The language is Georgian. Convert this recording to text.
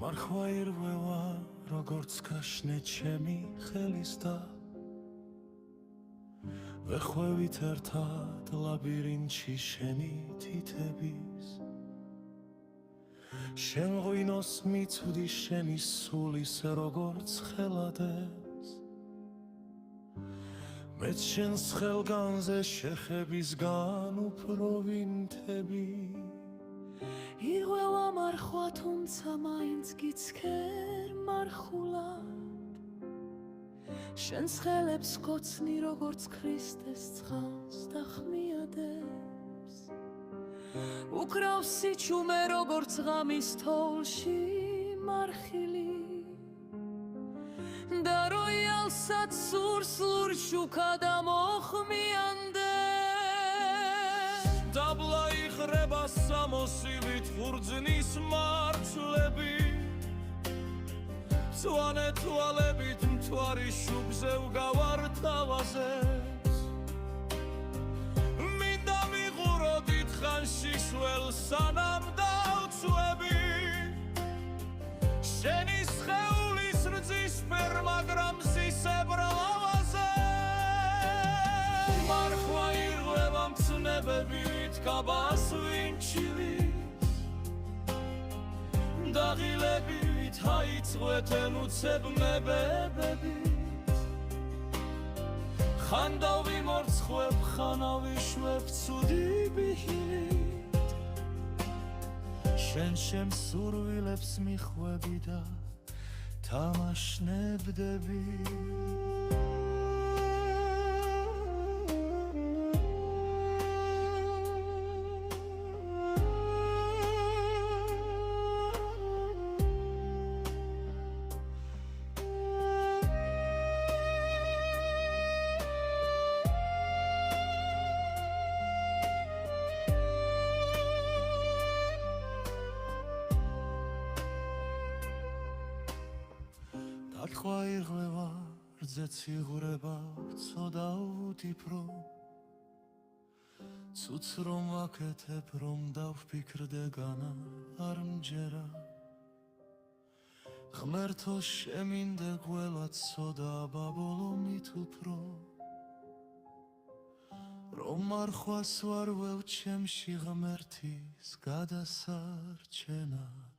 მარხვა ირღვევა როგორც გაშნე ჩემი ხელის და ვეხვევით ერთად ლაბირინთში შენი თითების შენ ღვინოს მიცვდი შენი სულის როგორც ხელადეს მეც შენს ხელგანზე შეხებისგან უფრო ვინთები ირღვევა მარხვა თუმცა მაინც გიცქერ მარხულად შენს ხელებს გოცნი როგორც ქრისტეს ცხანს და ხმიადებს უკრავს სიჩუმე როგორც ღამის თოვლში მარხილი და როიალსაც სურსლურ შუქა და მოხმიანდეს დაბლა იხრება სამოსილით ხურძნის მარცვლები მწვანე თვალებით მთვარი შუბზე ვგავარ თავაზეს მინდა მიყურო დიდხანში სველ სანამ დავწვევი შენი სხეულის რძისფერ მაგრამ მზისებრ ლავაზე მარხვა ირღვევა მცნებებით კაბას ვინჩილის დაღილებივით აიწყვეთენ უცებ მებებებით ხანდა ვიმორცხვებ ხანა ვიშვებ ცუდი ბიჰილით შენ შემსურვილებს მიხვები და თამაშნებდები დათქვა ირღვევა რძეც იღვრება ვწოდა უდიფრო ცუც რომ ვაკეთებ რომ დავფიქრდე განა არ მჯერა ღმერთო შემინდე გველა ცოდა ბაბოლო მით უფრო რომ მარხვას ვარ ველჩემში ღმერთის გადასარჩენად